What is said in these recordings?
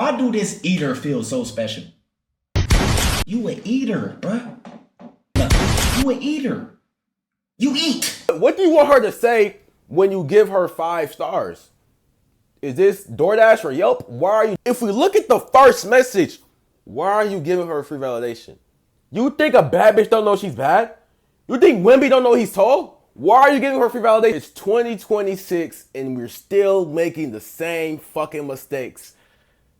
Why do this eater feel so special? You an eater, bruh. You an eater. You eat. What do you want her to say when you give her 5 stars? Is this DoorDash or Yelp? Why are you? If we look at the first message, why are you giving her free validation? You think a bad bitch don't know she's bad? You think Wimby don't know he's tall? Why are you giving her free validation? It's 2026 and we're still making the same fucking mistakes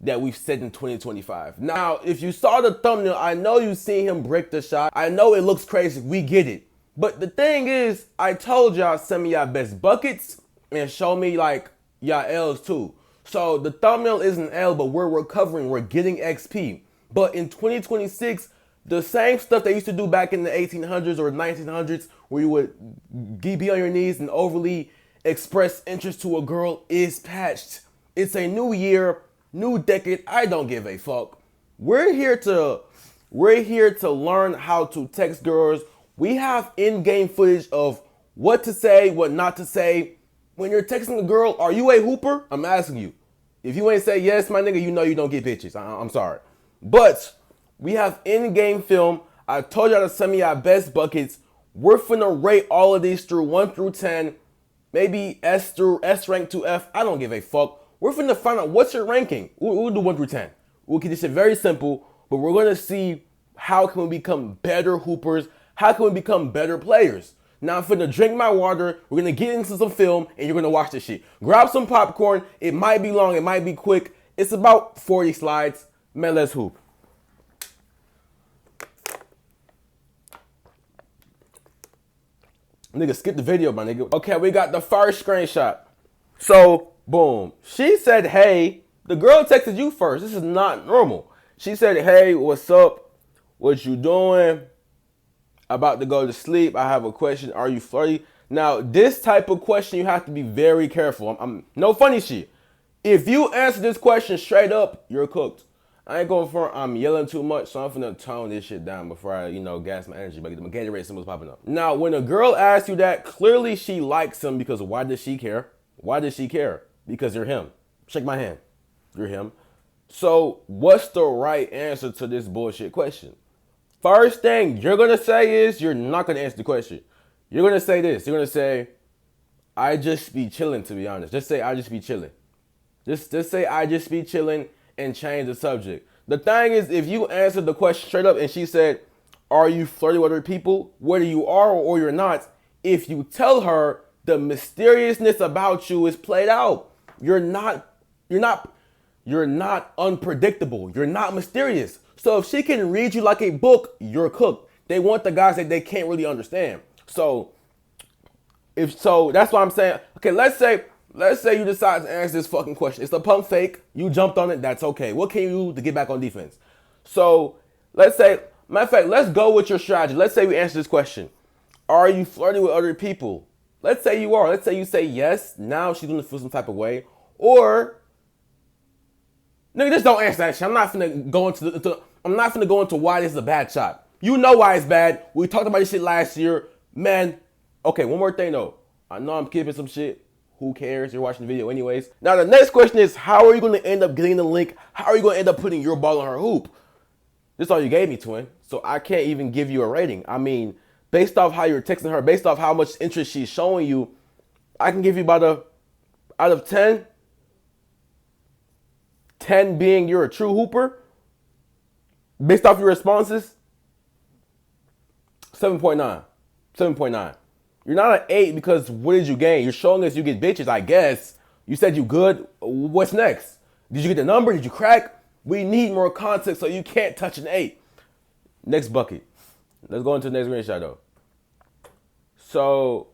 that we've said in 2025. Now, if you saw the thumbnail, I know you seen him break the shot. I know it looks crazy. We get it. But the thing is, I told y'all send me y'all best buckets and show me like y'all L's too. So the thumbnail is an L, but we're recovering. We're getting XP. But in 2026, the same stuff they used to do back in the 1800s or 1900s, where you would be on your knees and overly express interest to a girl, is patched. It's a new year, new decade. I don't give a fuck. We're here to learn how to text girls. We have in-game footage of what to say, what not to say. When you're texting a girl, are you a hooper? I'm asking you. If you ain't say yes, my nigga, you know you don't get bitches. I'm sorry. But we have in-game film. I told y'all to send me our best buckets. We're finna rate all of these through 1 through 10. Maybe S rank to F. I don't give a fuck. We're finna find out what's your ranking. We'll do 1 through 10. We'll keep this shit very simple, but we're gonna see how can we become better hoopers. How can we become better players? Now I'm finna drink my water. We're gonna get into some film and you're gonna watch this shit. Grab some popcorn. It might be long, it might be quick. It's about 40 slides. Man, let's hoop. Nigga, skip the video, my nigga. Okay, we got the first screenshot. So, boom. She said, hey, the girl texted you first. This is not normal. She said, hey, what's up? What you doing? About to go to sleep. I have a question. Are you flirty? Now, this type of question, you have to be very careful. I'm no funny shit. If you answer this question straight up, you're cooked. I ain't going for I'm yelling too much, so I'm finna tone this shit down before I, gas my energy. But my Gatorade symbols popping up. Now, when a girl asks you that, clearly she likes him because why does she care? Why does she care? Because you're him. Shake my hand. You're him. So, what's the right answer to this bullshit question? First thing you're going to say is you're not going to answer the question. You're going to say this. You're going to say, I just be chilling, to be honest. Just say, I just be chilling. Just say, I just be chilling and change the subject. The thing is, if you answered the question straight up and she said, are you flirting with other people? Whether you are or you're not, if you tell her the mysteriousness about you is played out, you're not unpredictable. You're not mysterious. So if she can read you like a book, you're cooked. They want the guys that they can't really understand. So that's why I'm saying, okay, let's say you decide to answer this fucking question. It's a pump fake. You jumped on it. That's okay. What can you do to get back on defense? So let's say, matter of fact, let's go with your strategy. Let's say we answer this question. Are you flirting with other people? Let's say you are. Let's say you say yes. Now she's going to feel some type of way. Or, nigga, just don't answer that shit. I'm not finna go into why this is a bad shot. You know why it's bad. We talked about this shit last year. Man, okay, one more thing though. I know I'm keeping some shit. Who cares? You're watching the video anyways. Now the next question is, how are you going to end up getting the link? How are you going to end up putting your ball on her hoop? This is all you gave me, twin. So I can't even give you a rating. I mean, based off how you're texting her, based off how much interest she's showing you, I can give you about out of 10, 10 being you're a true hooper, based off your responses, 7.9. 7.9. You're not an 8 because what did you gain? You're showing us you get bitches, I guess. You said you good. What's next? Did you get the number? Did you crack? We need more context so you can't touch an 8. Next bucket. Let's go into the next screenshot though. So,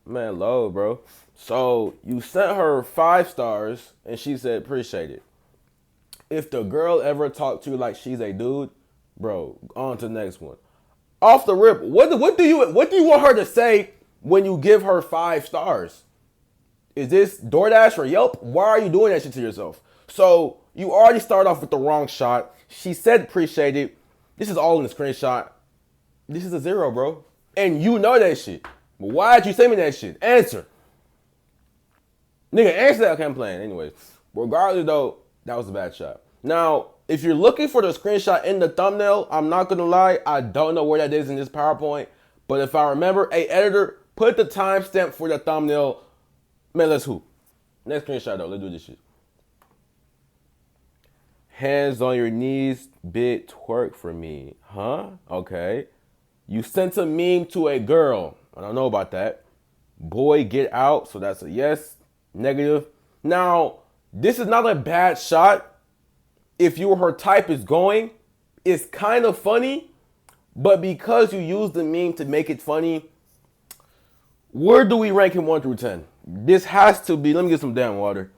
man, low, bro. So, you sent her 5 stars and she said appreciate it. If the girl ever talked to you like she's a dude, bro, on to the next one. Off the rip, what do you want her to say when you give her 5 stars? Is this DoorDash or Yelp? Why are you doing that shit to yourself? So you already start off with the wrong shot. She said appreciate it. This is all in the screenshot. This is a 0, bro. And you know that shit. But why did you send me that shit? Answer. Nigga, answer that. Okay, I'm playing. Anyways, regardless though, that was a bad shot. Now, if you're looking for the screenshot in the thumbnail, I'm not gonna lie, I don't know where that is in this PowerPoint. But if I remember, hey editor, put the timestamp for the thumbnail. Man, let's hoop. Next screenshot though, let's do this shit. Hands on your knees, bit twerk for me. Huh? Okay. You sent a meme to a girl. I don't know about that. Boy, get out. So that's a yes. Negative. Now, this is not a bad shot. If you were her type is going, it's kind of funny. But because you used the meme to make it funny, where do we rank him 1 through 10? This has to be, let me get some damn water.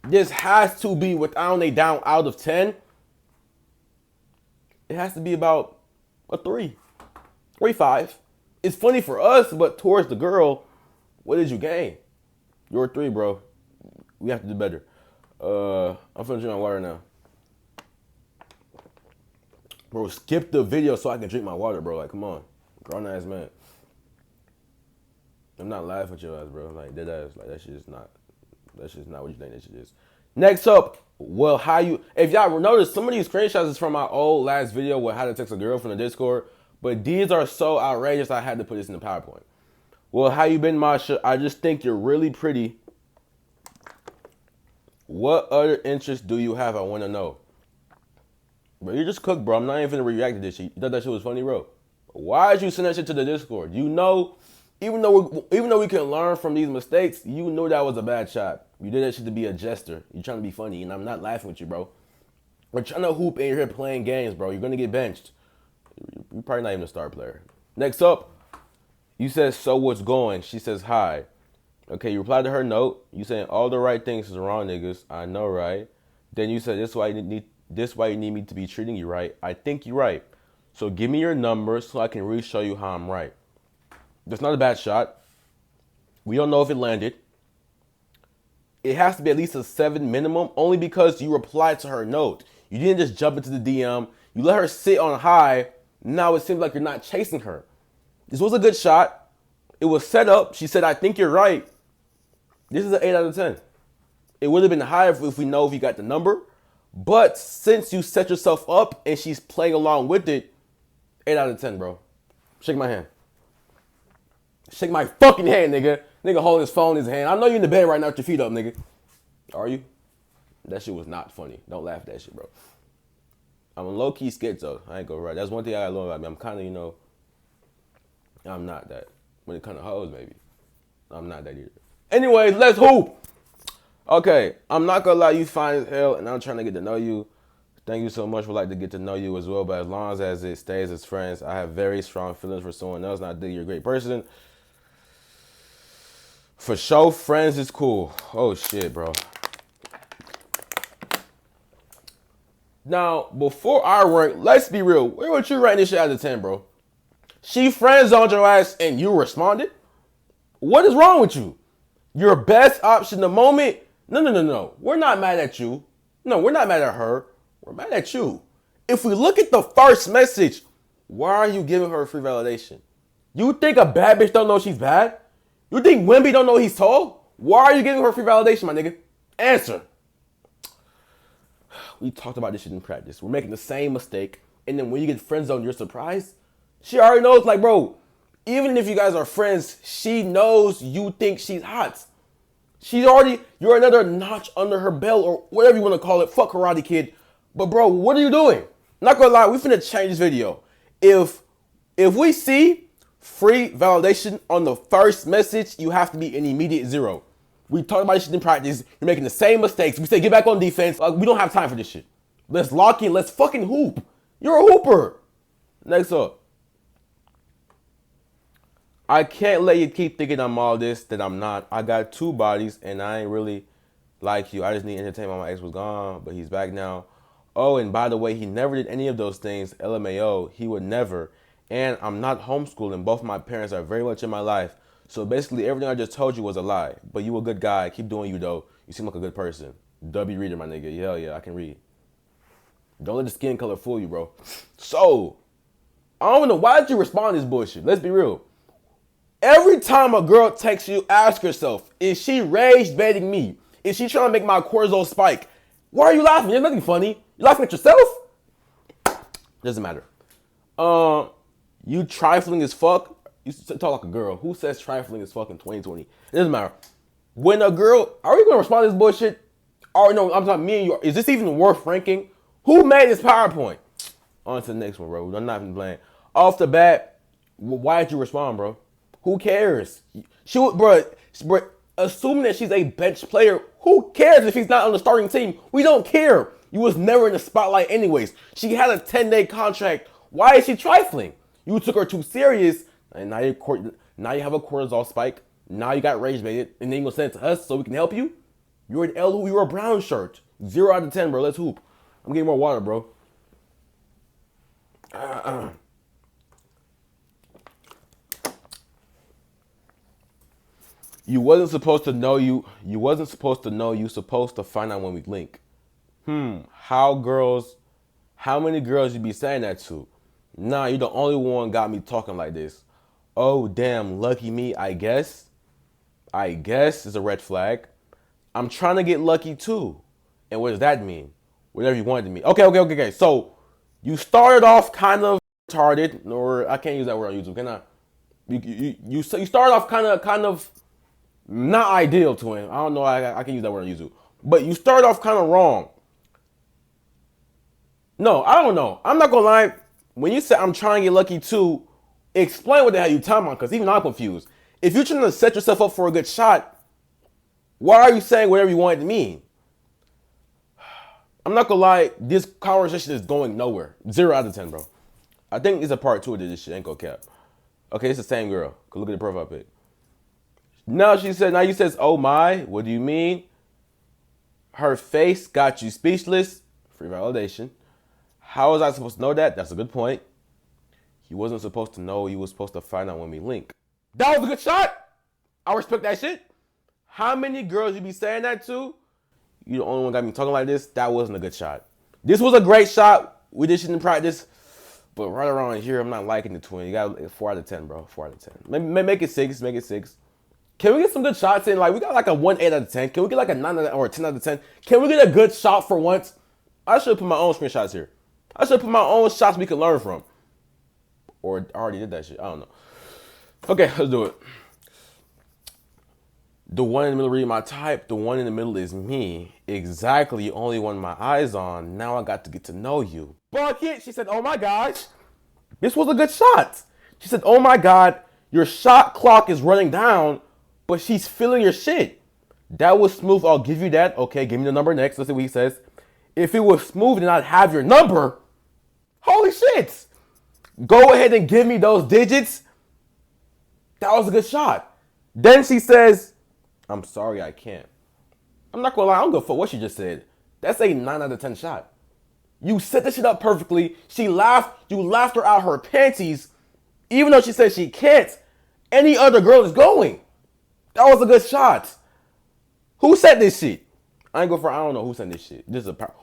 This has to be without a down out of 10. It has to be about a 3 or a 5. It's funny for us, but towards the girl, what did you gain? You're a 3, bro. We have to do better. I'm finna drink my water now. Bro, skip the video so I can drink my water, bro. Like, come on. Grown ass man. I'm not laughing at your ass, bro. Like, dead ass. Like, that's just not what you think that shit is. Next up, well, if y'all notice, some of these screenshots is from my old last video with how to text a girl from the Discord, but these are so outrageous I had to put this in the PowerPoint. Well, how you been, Masha? I just think you're really pretty. What other interests do you have? I want to know. Bro, you just cooked, bro. I'm not even gonna react to this shit. You thought that shit was funny, bro? Why did you send that shit to the Discord? You know, even though we can learn from these mistakes, you knew that was a bad shot. You did that shit to be a jester. You're trying to be funny, and I'm not laughing with you, bro. We're trying to hoop, and you're here playing games, bro. You're gonna get benched. You're probably not even a star player. Next up, you said, so what's going? She says, hi. Okay, you replied to her note. You saying all the right things is wrong, niggas. I know, right? Then you said, this is why you need me to be treating you right. I think you're right. So give me your number so I can really show you how I'm right. That's not a bad shot. We don't know if it landed. It has to be at least a 7 minimum, only because you replied to her note. You didn't just jump into the DM. You let her sit on high. Now it seems like you're not chasing her. This was a good shot. It was set up. She said, I think you're right. This is an 8 out of 10. It would have been higher if we know if you got the number. But since you set yourself up and she's playing along with it, 8 out of 10, bro. Shake my hand. Shake my fucking hand, nigga. Nigga holding his phone in his hand. I know you're in the bed right now with your feet up, nigga. Are you? That shit was not funny. Don't laugh at that shit, bro. I'm a low-key schizo. I ain't gonna lie. That's one thing I gotta learn about me. I'm kind of, I'm not that. When it comes to hoes, maybe. I'm not that either. Anyways, let's hoop. Okay, I'm not gonna lie, you fine as hell, and I'm trying to get to know you. Thank you so much for like to get to know you as well, but as long as it stays as friends, I have very strong feelings for someone else, and I think you're a great person. For sure, friends is cool. Oh shit, bro. Now, before I rank, let's be real. Where would you rank this shit out of 10, bro? She friend-zoned your ass and you responded? What is wrong with you? Your best option in the moment? No. We're not mad at you. No, we're not mad at her. We're mad at you. If we look at the first message, why are you giving her free validation? You think a bad bitch don't know she's bad? You think Wimby don't know he's tall? Why are you giving her free validation, my nigga? Answer. We talked about this shit in practice. We're making the same mistake. And then when you get friend zoned, you're surprised? She already knows, like, bro, even if you guys are friends, she knows you think she's hot. You're another notch under her belt or whatever you want to call it. Fuck Karate Kid. But bro, what are you doing? Not gonna lie, we finna change this video. If we see free validation on the first message, you have to be an immediate 0. We talked about this shit in practice. You're making the same mistakes. We say get back on defense. We don't have time for this shit. Let's lock in. Let's fucking hoop. You're a hooper. Next up. I can't let you keep thinking I'm all this that I'm not. I got 2 bodies and I ain't really like you. I just need entertainment. My ex was gone, but he's back now. Oh, and by the way, he never did any of those things. LMAO, he would never. And I'm not homeschooling. Both my parents are very much in my life. So basically everything I just told you was a lie. But you a good guy. Keep doing you though. You seem like a good person. W reader, my nigga. Hell yeah, I can read. Don't let the skin color fool you, bro. So, I don't know. Why did you respond to this bullshit? Let's be real. Every time a girl texts you, ask yourself, is she rage baiting me? Is she trying to make my cortisol spike? Why are you laughing? There's nothing funny. You laughing at yourself? Doesn't matter. You trifling as fuck. You talk like a girl. Who says trifling as fuck in 2020? It doesn't matter. When a girl, are we gonna respond to this bullshit? Or no, I'm talking me and you. Is this even worth ranking? Who made this PowerPoint? On to the next one, bro. I'm not even playing. Off the bat, why did you respond, bro? Who cares? Bro, assuming that she's a bench player, who cares if he's not on the starting team? We don't care. You was never in the spotlight anyways. She had a 10-day contract. Why is she trifling? You took her too serious, and now you have a cortisol spike. Now you got rage baited, and then you gonna send it to us so we can help you? You're an L. You're a brown shirt. 0 out of 10, bro. Let's hoop. I'm getting more water, bro. You wasn't supposed to know you. You wasn't supposed to know. You supposed to find out when we link. How many girls you be saying that to? Nah, you the only one got me talking like this. Oh, damn, lucky me, I guess. I guess is a red flag. I'm trying to get lucky too. And what does that mean? Whatever you wanted to mean. Okay. So you started off kind of retarded, or I can't use that word on YouTube, can I? You started off kind of not ideal to him. I don't know. I can use that word on YouTube, but you started off kind of wrong. No, I don't know. I'm not gonna lie. When you say I'm trying to get lucky too, explain what the hell you talking about, because even I'm confused. If you're trying to set yourself up for a good shot, why are you saying whatever you want it to mean? I'm not gonna lie, this conversation is going nowhere. 0 out of 10, bro. I think it's a part 2 of this shit, ain't gonna cap. Okay, it's the same girl. Go look at the profile pic. Now you says, oh my, what do you mean? Her face got you speechless. Free validation. How was I supposed to know that? That's a good point. He wasn't supposed to know. He was supposed to find out when we link. That was a good shot. I respect that shit. How many girls you be saying that to? You the only one got me talking like this. That wasn't a good shot. This was a great shot. We did shit in practice. But right around here, I'm not liking the twin. You got 4 out of 10, bro. 4 out of 10. Maybe make it 6. Make it 6. Can we get some good shots in? Like, we got like a 1 8 out of 10. Can we get like a 9 or a 10 out of 10? Can we get a good shot for once? I should put my own screenshots here. I should put my own shots we can learn from. Or I already did that shit. I don't know. Okay, let's do it. The one in the middle read my type. The one in the middle is me. Exactly, only one my eyes on. Now I got to get to know you. Bucket, she said, oh my gosh. This was a good shot. She said, oh my God, your shot clock is running down, but she's feeling your shit. That was smooth, I'll give you that. Okay, give me the number next. Let's see what he says. If it was smooth and I'd have your number, holy shit. Go ahead and give me those digits. That was a good shot. Then she says, I'm sorry, I can't. I'm not gonna lie, I don't give a fuck what she just said. That's a 9 out of 10 shot. You set this shit up perfectly. She laughed. You laughed her out her panties. Even though she said she can't, any other girl is going. That was a good shot. Who said this shit? I don't know who sent this shit.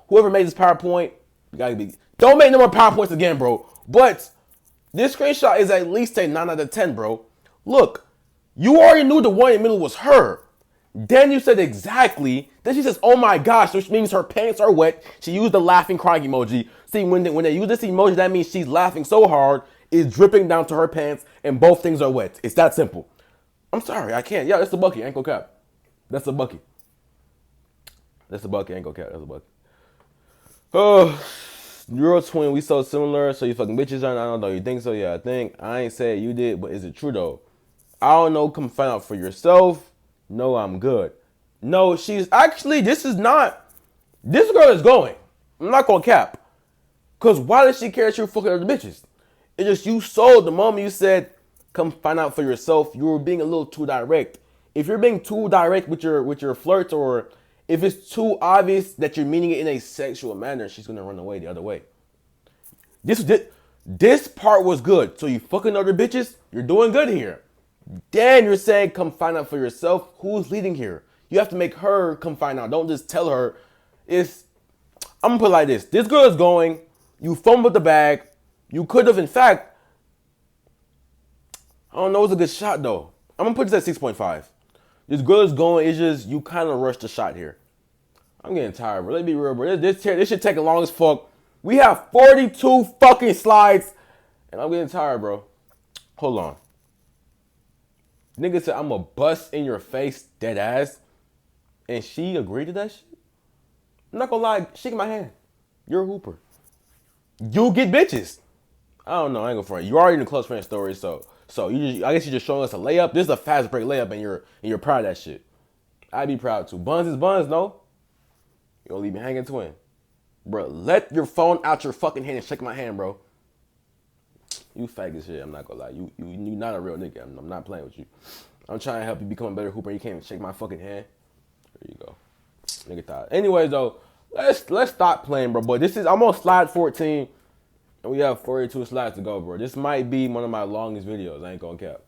Whoever made this PowerPoint, you gotta be. Don't make no more PowerPoints again, bro. But this screenshot is at least a 9 out of 10, bro. Look, you already knew the one in the middle was her. Then you said exactly. Then she says, oh my gosh, which means her pants are wet. She used the laughing crying emoji. See, when they use this emoji, that means she's laughing so hard, it's dripping down to her pants, and both things are wet. It's that simple. I'm sorry, I can't. Yeah, that's a bucket. Ain't gonna cap. That's a bucket. That's a bucket. Ain't gonna cap. That's a bucket. Oh, Euro twin, we so similar. So you fucking bitches aren't. I don't know. You think so? Yeah, I think. I ain't saying you did, but is it true though? I don't know. Come find out for yourself. No, I'm good. No, she's actually. This girl is going. I'm not gonna cap. Cause why does she care that you're fucking other bitches? It's just you sold the moment you said, come find out for yourself. You were being a little too direct. If you're being too direct with your flirts, or if it's too obvious that you're meaning it in a sexual manner, she's gonna run away the other way. This part was good. So you fucking other bitches, you're doing good here. Then you're saying, come find out for yourself. Who's leading here? You have to make her come find out. Don't just tell her. I'm gonna put it like this. This girl is going. You fumbled the bag. You could have, in fact, I don't know, it was a good shot though. I'm gonna put this at 6.5. This girl is going, it's just, you kind of rushed the shot here. I'm getting tired, bro. Let's be real, bro. This shit taking long as fuck. We have 42 fucking slides, and I'm getting tired, bro. Hold on. Nigga said I'm a bust in your face, dead ass. And she agreed to that shit? I'm not gonna lie, shake my hand. You're a hooper. You get bitches. I don't know, I ain't gonna front. You already in the close friend story, so I guess you're just showing us a layup. This is a fast break layup, and you're proud of that shit. I'd be proud too. Buns is buns, no? You don't leave me hanging, twin. Bro, let your phone out your fucking hand and shake my hand, bro. You fake as shit, I'm not gonna lie. You not a real nigga. I'm not playing with you. I'm trying to help you become a better hooper. You can't even shake my fucking hand. There you go. Nigga thought. Anyways, though, let's stop playing, bro. But this is, I'm on slide 14, and we have 42 slides to go, bro. This might be one of my longest videos. I ain't gonna cap.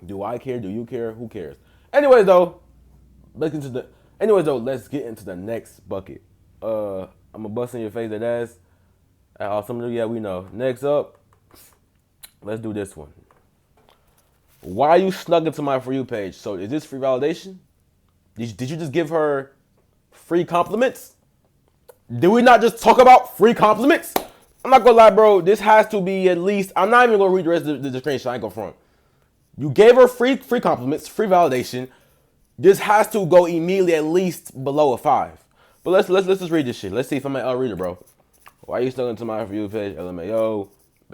Do I care? Do you care? Who cares? Anyways, though, let's get into the next bucket. I'm gonna bust in your face, that ass. Some of you, yeah, we know. Next up, let's do this one. Why you snuck into my For You page? So is this free validation? Did you just give her free compliments? Did we not just talk about free compliments? I'm not gonna lie, bro. This has to be at least, I'm not even gonna read the rest of the screenshot. I ain't gonna front. You gave her free compliments, free validation. This has to go immediately at least below a 5. But let's just read this shit. Let's see if I'm an L reader, bro. Why you stuck into my For You page? LMAO,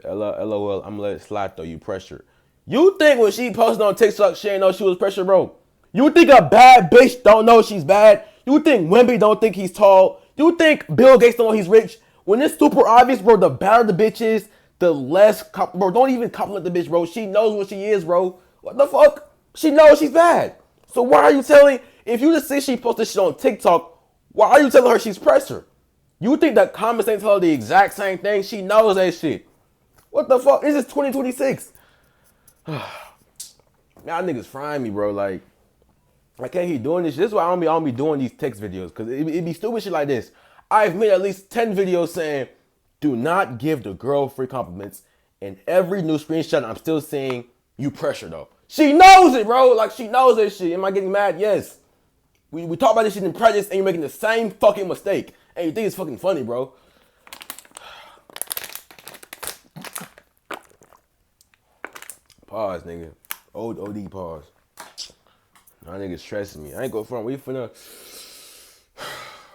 LOL. I'm gonna let it slide though. You pressure. You think when she posted on TikTok, she ain't know she was pressure, bro? You think a bad bitch don't know she's bad? You think Wemby don't think he's tall? You think Bill Gates don't know he's rich? When it's super obvious, bro, the better the bitch is, the less, bro, don't even compliment the bitch, bro. She knows what she is, bro. What the fuck? She knows she's bad. So why are you telling, if you just see she posted shit on TikTok, why are you telling her she's pressure? You think that comments ain't tell her the exact same thing? She knows that shit. What the fuck? This is 2026. Y'all niggas frying me, bro. Like, I can't keep doing this shit. This is why I don't be doing these text videos. Because it be stupid shit like this. I've made at least 10 videos saying, do not give the girl free compliments. And every new screenshot, I'm still saying, you pressure though. She knows it, bro. Like, she knows this shit. Am I getting mad? Yes. We talk about this shit in practice and you're making the same fucking mistake. And you think it's fucking funny, bro. Pause, nigga. OD pause. Y'all niggas stressing me. I ain't go front. We finna.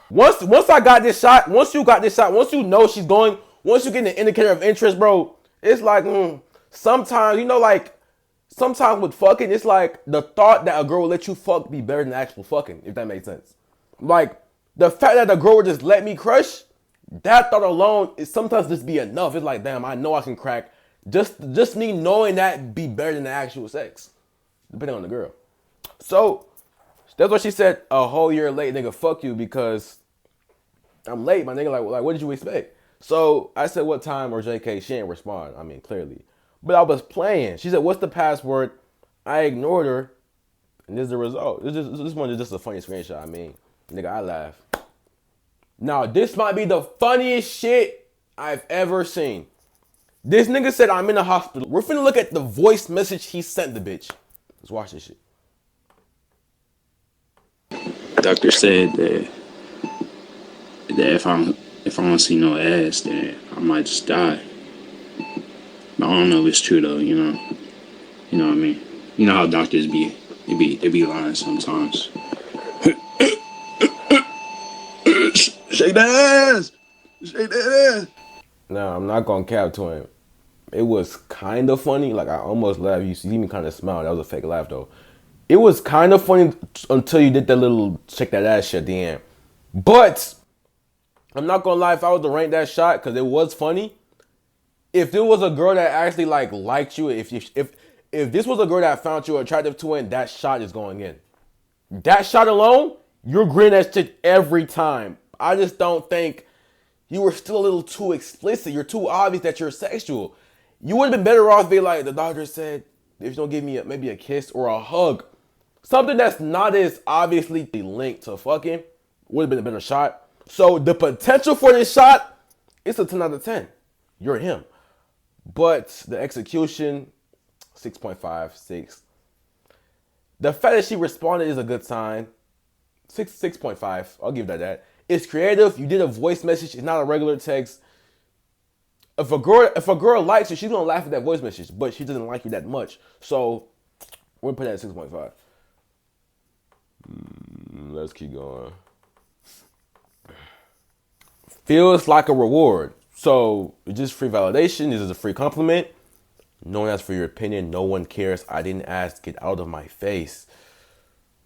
Once I got this shot, once you got this shot, once you know she's going, once you get an indicator of interest, bro, it's like, sometimes, you know, like, sometimes with fucking, it's like the thought that a girl will let you fuck be better than actual fucking, if that makes sense. Like, the fact that the girl would just let me crush, that thought alone is sometimes just be enough. It's like, damn, I know I can crack. Just me knowing that be better than the actual sex, depending on the girl. So, that's what she said a whole year late, nigga, fuck you, because I'm late, my nigga, like what did you expect? So, I said, what time, or JK, she didn't respond, I mean, clearly. But I was playing. She said, what's the password? I ignored her, and this is the result. This one is just a funny screenshot, I mean, nigga, I laugh. Now, this might be the funniest shit I've ever seen. This nigga said, I'm in the hospital. We're finna look at the voice message he sent the bitch. Let's watch this shit. Doctor said that if I don't see no ass, then I might just die. But I don't know if it's true though, you know. You know what I mean? You know how doctors be lying sometimes. Shake that ass! Shake that ass! Nah, I'm not gonna cap to him. It was kind of funny. Like, I almost laughed. You see me kind of smile. That was a fake laugh, though. It was kind of funny until you did that little shake that ass shit at the end. But I'm not gonna lie, if I was to rank that shot, because it was funny, if there was a girl that actually, like, liked you, if this was a girl that found you attractive to it, that shot is going in. That shot alone, you're grinning that shit every time. I just don't think you were still a little too explicit. You're too obvious that you're sexual. You would have been better off being like, the doctor said, if you don't give me maybe a kiss or a hug, something that's not as obviously linked to fucking, would have been a better shot. So the potential for this shot, it's a 10 out of 10. You're him. But the execution, 6.5, 6. The fact that she responded is a good sign. 6.5. I'll give that. It's creative. You did a voice message. It's not a regular text. If a girl likes you, she's gonna laugh at that voice message, but she doesn't like you that much. So we're gonna put that at 6.5. Let's keep going. Feels like a reward. So it's just free validation. This is a free compliment. No one asks for your opinion. No one cares. I didn't ask. Get out of my face.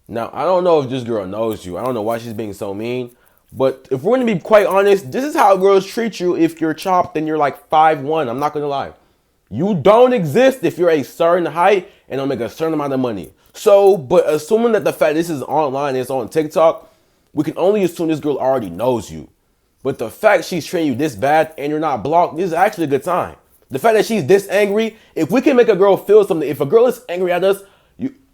Now, I don't know if this girl knows you. I don't know why she's being so mean. But if we're going to be quite honest, this is how girls treat you if you're chopped and you're like 5'1". I'm not going to lie. You don't exist if you're a certain height and don't make a certain amount of money. So, but assuming that the fact this is online, it's on TikTok, we can only assume this girl already knows you. But the fact she's treating you this bad and you're not blocked, this is actually a good sign. The fact that she's this angry, if we can make a girl feel something, if a girl is angry at us,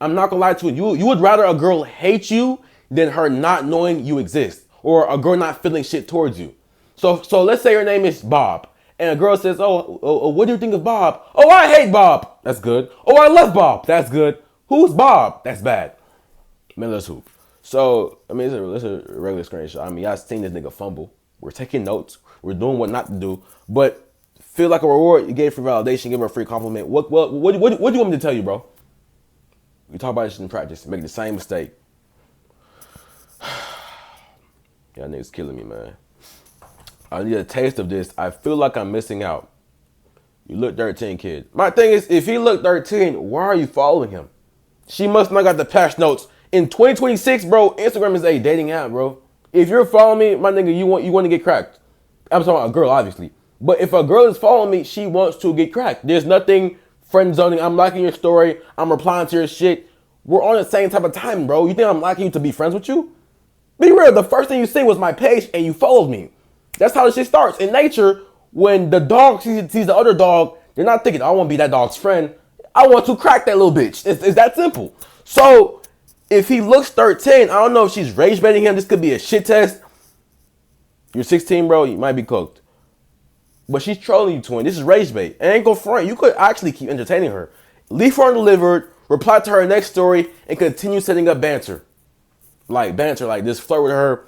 I'm not gonna lie to you, you would rather a girl hate you than her not knowing you exist, or a girl not feeling shit towards you. So let's say your name is Bob, and a girl says, oh, what do you think of Bob? Oh, I hate Bob. That's good. Oh, I love Bob. That's good. Who's Bob? That's bad. Man, let's hoop. So, I mean, it's a regular screenshot. I mean, y'all seen this nigga fumble. We're taking notes. We're doing what not to do, but feel like a reward. You gave free validation, give her a free compliment. What do you want me to tell you, bro? We talk about this in practice. Make the same mistake. Y'all niggas killing me, man. I need a taste of this. I feel like I'm missing out. You look 13, kid. My thing is, if he looked 13, why are you following him? She must not got the patch notes. In 2026, bro, Instagram is a dating app, bro. If you're following me, my nigga, you want to get cracked. I'm talking about a girl, obviously. But if a girl is following me, she wants to get cracked. There's nothing friend zoning. I'm liking your story. I'm replying to your shit. We're on the same type of time, bro. You think I'm liking you to be friends with you? Be real. The first thing you see was my page and you followed me. That's how the shit starts. In nature, when the dog sees the other dog, they're not thinking, I want to be that dog's friend. I want to crack that little bitch. It's that simple. So if he looks 13, I don't know if she's rage baiting him. This could be a shit test. You're 16, bro. You might be cooked. But she's trolling you, twin. This is rage bait. And ain't go front. You could actually keep entertaining her. Leave her undelivered, reply to her next story, and continue setting up banter. Like this, flirt with her.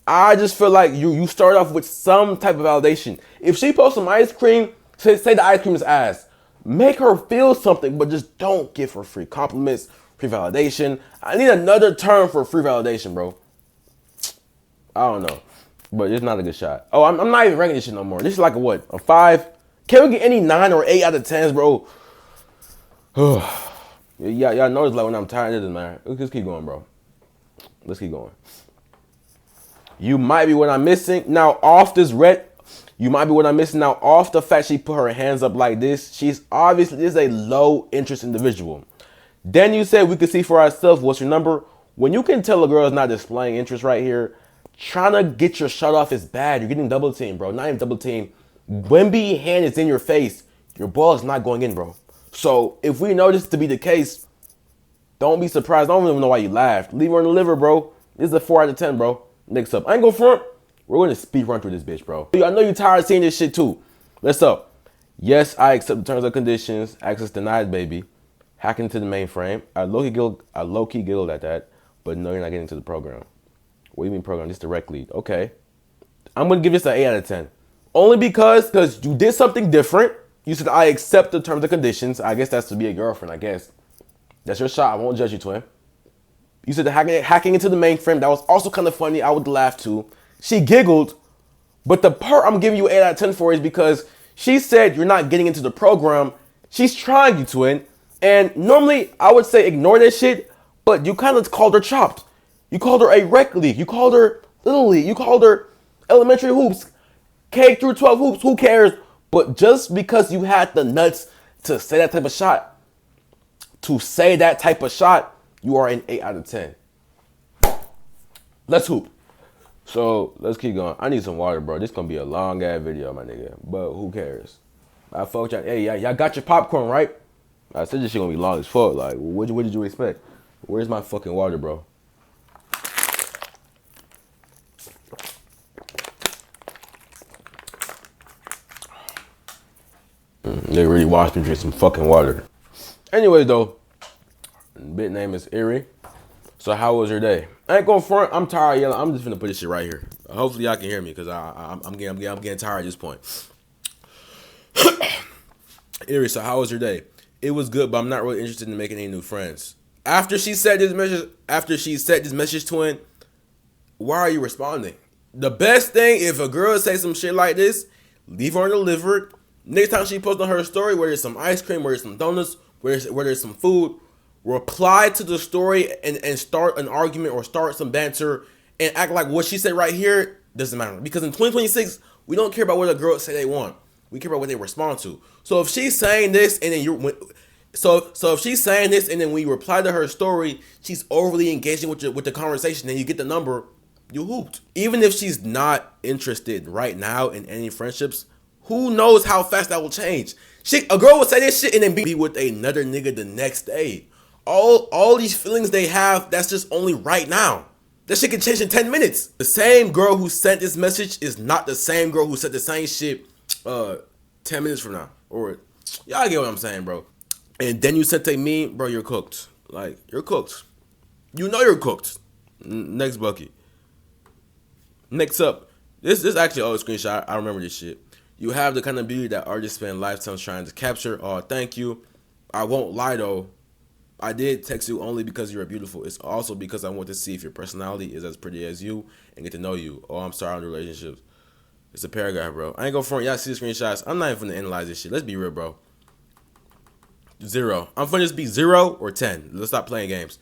I just feel like you start off with some type of validation. If she posts some ice cream, say the ice cream is ass. Make her feel something, but just don't give her free compliments, free validation. I need another term for free validation, bro. I don't know. But it's not a good shot. Oh, I'm not even ranking this shit no more. This is like a 5? Can we get any 9 or 8 out of 10s, bro? Y'all notice like when I'm tired of this, man. Let's just keep going, bro. Let's keep going. You might be what I'm missing. Now, off this red, you might be what I'm missing. Now, off the fact she put her hands up like this, she's obviously this is a low interest individual. Then you said we could see for ourselves what's your number. When you can tell a girl is not displaying interest right here, trying to get your shot off is bad. You're getting double teamed, bro. Not even double teamed. Wemby hand is in your face. Your ball is not going in, bro. So if we know this to be the case, don't be surprised. I don't even know why you laughed. Leave her in the liver, bro. This is a 4 out of 10, bro. Next up. I ain't go front. We're going to speed run through this bitch, bro. I know you're tired of seeing this shit too. Let's up. Yes, I accept the terms and conditions. Access denied, baby. Hacking into the mainframe. I low-key giggled at that. But no, you're not getting to the program. What do you mean program? Just direct lead. Okay. I'm going to give this an 8 out of 10. Only because you did something different. You said, I accept the terms and conditions. I guess that's to be a girlfriend, I guess. That's your shot. I won't judge you, twin. You said the hacking into the mainframe. That was also kind of funny. I would laugh too. She giggled. But the part I'm giving you 8 out of 10 for is because she said you're not getting into the program. She's trying you, twin. And normally I would say ignore that shit. But you kind of called her chopped. You called her a rec league. You called her little league. You called her elementary hoops. K through 12 hoops. Who cares? But just because you had the nuts to say that type of shot, you are an 8 out of 10. Let's hoop. So let's keep going. I need some water, bro. This gonna be a long ass video, my nigga. But who cares? I fuck y'all. Hey, y'all got your popcorn, right? I said this shit gonna be long as fuck. Like, what did you expect? Where's my fucking water, bro? They really watched me drink some fucking water. Anyways, though, bit name is Erie. So how was your day? I ain't going front. I'm tired of yelling. I'm just gonna put this shit right here. Hopefully y'all can hear me because I'm getting tired at this point. Anyway, so how was your day? It was good, but I'm not really interested in making any new friends. After she said this message, twin, why are you responding? The best thing, if a girl say some shit like this, leave her undelivered. Next time she posts on her story, where there's some ice cream, where there's some donuts, where there's some food, reply to the story and start an argument or start some banter and act like what she said right here doesn't matter. Because in 2026, we don't care about what a girl say they want. We care about what they respond to. So if she's saying this and then so if she's saying this and then when you reply to her story, she's overly engaging with the conversation and you get the number, you hooped. Even if she's not interested right now in any friendships, who knows how fast that will change? A girl would say this shit and then be with another nigga the next day. All these feelings they have, that's just only right now. That shit can change in 10 minutes. The same girl who sent this message is not the same girl who said the same shit 10 minutes from now. Or y'all get what I'm saying, bro. And then you sent a meme, bro, you're cooked. Like, you're cooked. You know you're cooked. Next bucket. Next up. This actually a screenshot. I remember this shit. You have the kind of beauty that artists spend lifetimes trying to capture. Oh, thank you. I won't lie though. I did text you only because you're beautiful. It's also because I want to see if your personality is as pretty as you and get to know you. Oh, I'm sorry on the relationships. It's a paragraph, bro. I ain't gonna front. Y'all see the screenshots. I'm not even gonna analyze this shit. Let's be real, bro. 0. I'm gonna just be 0 or 10. Let's stop playing games.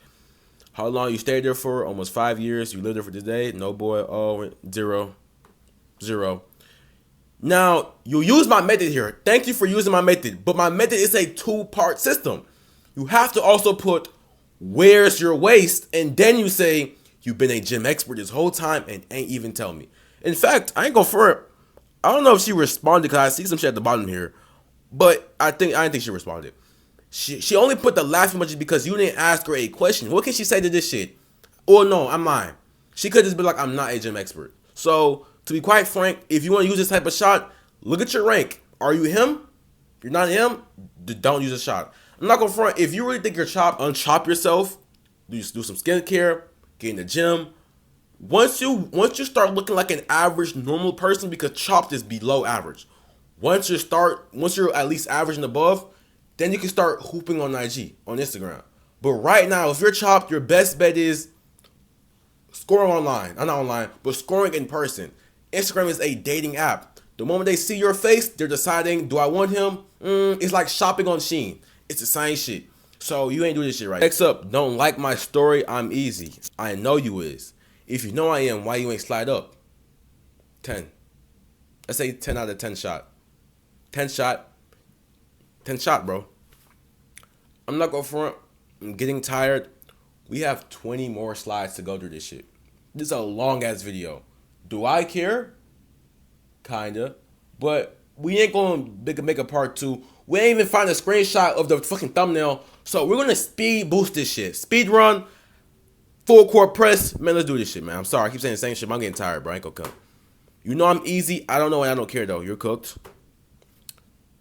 How long you stayed there for? Almost 5 years. You lived there for this day? No, boy. Oh, 0. 0. Now, you use my method here. Thank you for using my method. But my method is a 2-part system. You have to also put, where's your waist? And then you say, you've been a gym expert this whole time and ain't even tell me. In fact, I ain't go for it. I don't know if she responded because I see some shit at the bottom here. But I didn't think she responded. She only put the laughing emoji because you didn't ask her a question. What can she say to this shit? Or no, I'm lying. She could just be like, I'm not a gym expert. So, to be quite frank, if you want to use this type of shot, look at your rank. Are you him? If you're not him, don't use a shot. I'm not gonna front. If you really think you're chopped, unchop yourself. Do some skincare. Get in the gym. Once you start looking like an average normal person, because chopped is below average. Once you're at least average and above, then you can start hooping on IG, on Instagram. But right now, if you're chopped, your best bet is scoring online. Not online, but scoring in person. Instagram is a dating app. The moment they see your face, they're deciding, do I want him? It's like shopping on Shein. It's the same shit. So you ain't doing this shit right. Next up, don't like my story, I'm easy. I know you is. If you know I am, why you ain't slide up? 10. Let's say 10 out of 10 shot. 10 shot, bro. I'm not going front. I'm getting tired. We have 20 more slides to go through this shit. This is a long ass video. Do I care? Kinda. But we ain't gonna make a part 2. We ain't even find a screenshot of the fucking thumbnail. So we're gonna speed boost this shit. Speed run. Full court press. Man, let's do this shit, man. I'm sorry. I keep saying the same shit, but I'm getting tired, bro. I ain't gonna come. You know I'm easy. I don't know and I don't care, though. You're cooked.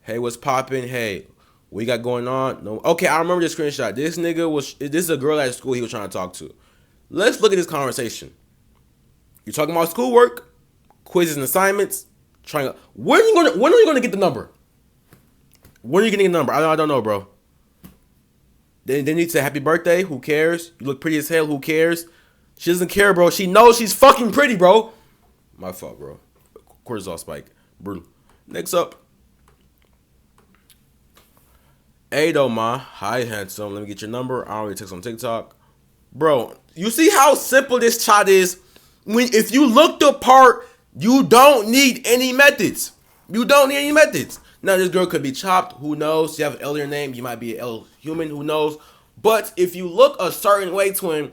Hey, what's poppin'? Hey, what you got going on? No. Okay, I remember this screenshot. This is a girl at school he was trying to talk to. Let's look at this conversation. You're talking about schoolwork, quizzes and assignments. When are you gonna get the number? When are you getting a number? I don't know, bro. Then you say happy birthday. Who cares? You look pretty as hell. Who cares? She doesn't care, bro. She knows she's fucking pretty, bro. My fault, bro. Cortisol spike. Brutal. Next up. Hey, though, ma. Hi, handsome. Let me get your number. I already text on TikTok. Bro, you see how simple this chat is? If you look the part, you don't need any methods. You don't need any methods. Now, this girl could be chopped. Who knows? You have an L in your name. You might be an L human. Who knows? But if you look a certain way, twin,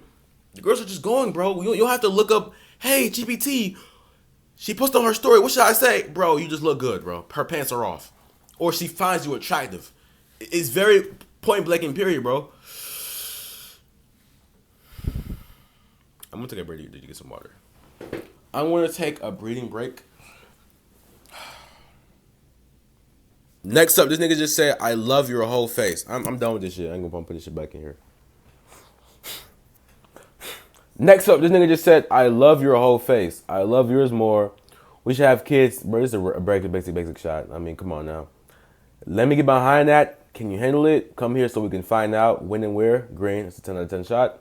the girls are just going, bro. You don't have to look up, hey, GPT, she posted on her story. What should I say? Bro, you just look good, bro. Her pants are off. Or she finds you attractive. It's very point blank and period, bro. I'm going to take a break. Did you get some water? I'm going to take a breathing break. Next up, this nigga just said, I love your whole face. I'm done with this shit. I ain't gonna put this shit back in here. Next up, this nigga just said, I love your whole face. I love yours more. We should have kids. Bro, this is a basic shot. I mean, come on now. Let me get behind that. Can you handle it? Come here so we can find out when and where. Green, it's a 10 out of 10 shot.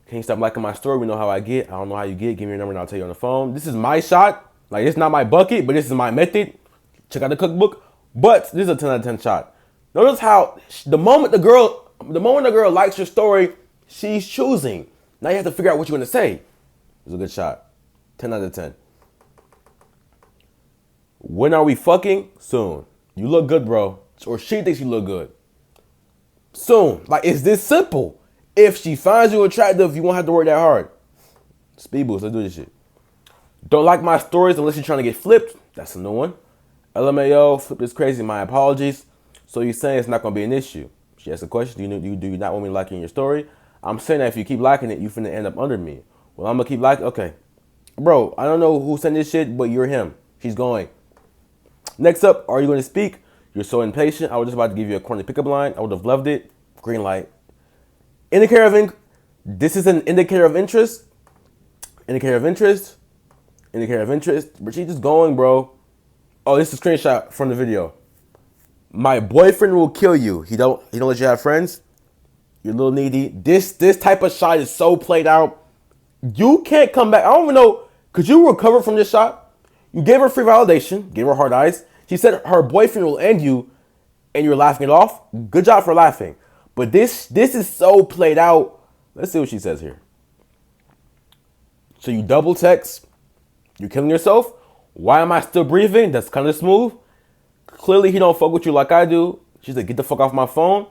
Can you stop liking my story? We know how I get. I don't know how you get. Give me your number and I'll tell you on the phone. This is my shot. Like, it's not my bucket, but this is my method. Check out the cookbook. But this is a 10 out of 10 shot. Notice how the moment the girl likes your story, she's choosing. Now you have to figure out what you're going to say. It's a good shot. 10 out of 10. When are we fucking? Soon. You look good, bro. Or she thinks you look good. Soon. Like, it's this simple. If she finds you attractive, you won't have to work that hard. Speed boost, let's do this shit. Don't like my stories unless you're trying to get flipped. That's a new one. LMAO, flip is crazy, my apologies. So you're saying it's not going to be an issue. She asked a question, do you not want me liking your story? I'm saying that if you keep liking it, you finna end up under me. Well, I'm going to keep liking, okay. Bro, I don't know who sent this shit, but you're him. She's going. Next up, are you going to speak? You're so impatient. I was just about to give you a corny pickup line. I would have loved it. Green light. This is an indicator of interest. Indicator of interest. Indicator of interest. But she's just going, bro. Oh, this is a screenshot from the video. My boyfriend will kill you. He don't let you have friends. You're a little needy. This type of shot is so played out. You can't come back. I don't even know. Could you recover from this shot? You gave her free validation. Gave her hard eyes. She said her boyfriend will end you, and you're laughing it off. Good job for laughing. But this is so played out. Let's see what she says here. So you double text. You're killing yourself. Why am I still breathing? That's kind of smooth. Clearly he don't fuck with you like I do. She's like, get the fuck off my phone.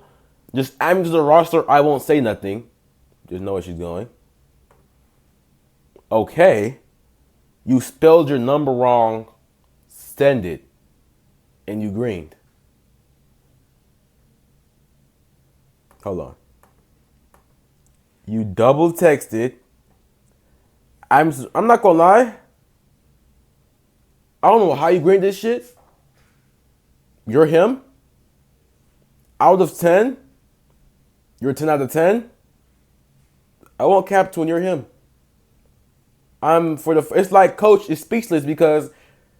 Just add me to the roster. I won't say nothing. Just know where she's going. Okay. You spelled your number wrong. Send it. And you greened. Hold on. You double texted. I'm not gonna lie. I don't know how you greened this shit. You're him. Out of 10. You're a 10 out of 10. I won't cap to when you're him. It's like coach is speechless because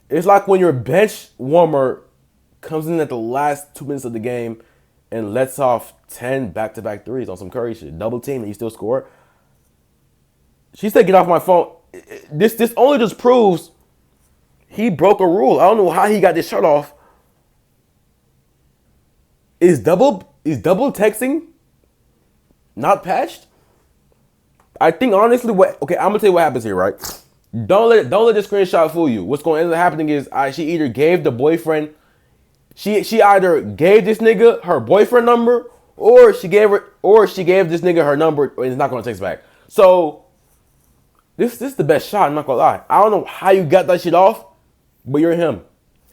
it's like when your bench warmer comes in at the last 2 minutes of the game and lets off 10 back-to-back threes on some Curry shit. Double team and you still score. She said, get off my phone. This only just proves he broke a rule. I don't know how he got this shut off. Is double texting not patched? I think honestly, I'm gonna tell you what happens here, right? Don't let this screenshot fool you. What's going to end up happening is she either gave the boyfriend, she either gave this nigga her boyfriend number, or she gave this nigga her number and it's not gonna text back. So this is the best shot. I'm not gonna lie. I don't know how you got that shit off, but you're him.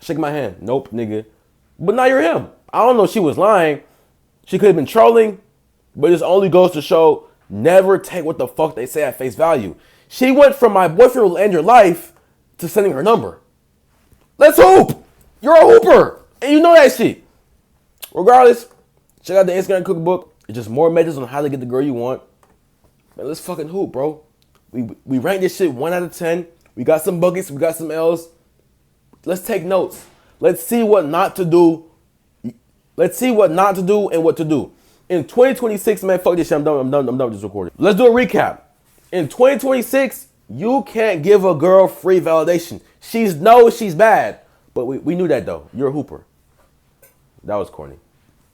Shake my hand. Nope, nigga. But now you're him. I don't know if she was lying. She could have been trolling, but this only goes to show never take what the fuck they say at face value. She went from my boyfriend will end your life to sending her number. Let's hoop. You're a hooper. And you know that shit. Regardless, check out the Instagram cookbook. It's just more methods on how to get the girl you want. Man, let's fucking hoop, bro. We rank this shit 1 out of 10. We got some buckets. We got some L's. Let's take notes. Let's see what not to do. Let's see what not to do and what to do. In 2026, man, fuck this shit. I'm done with this recording. Let's do a recap. In 2026, you can't give a girl free validation. She knows she's bad. But we knew that, though. You're a hooper. That was corny.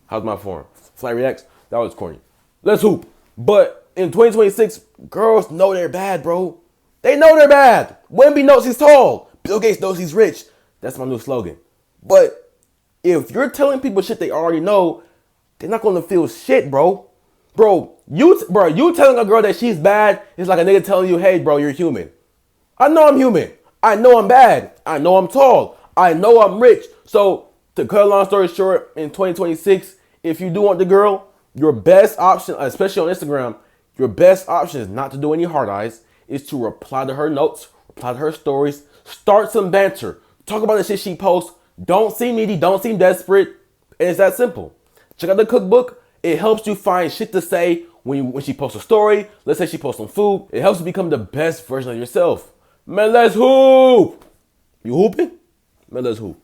How's my form? Flight reacts? That was corny. Let's hoop. But in 2026, girls know they're bad, bro. They know they're bad. Wemby knows he's tall. Bill Gates knows he's rich. That's my new slogan. But if you're telling people shit they already know, they're not gonna feel shit, bro. You telling a girl that she's bad is like a nigga telling you, hey, bro, you're human. I know I'm human. I know I'm bad. I know I'm tall. I know I'm rich. So to cut a long story short, in 2026, if you do want the girl, your best option, especially on Instagram, your best option is not to do any hard eyes, is to reply to her notes, reply to her stories, start some banter, talk about the shit she posts. Don't seem needy, don't seem desperate. And it's that simple. Check out the cookbook. It helps you find shit to say When she posts a story, let's say she posts some food, it helps you become the best version of yourself. Man, let's hoop. You hooping? Man, let's hoop.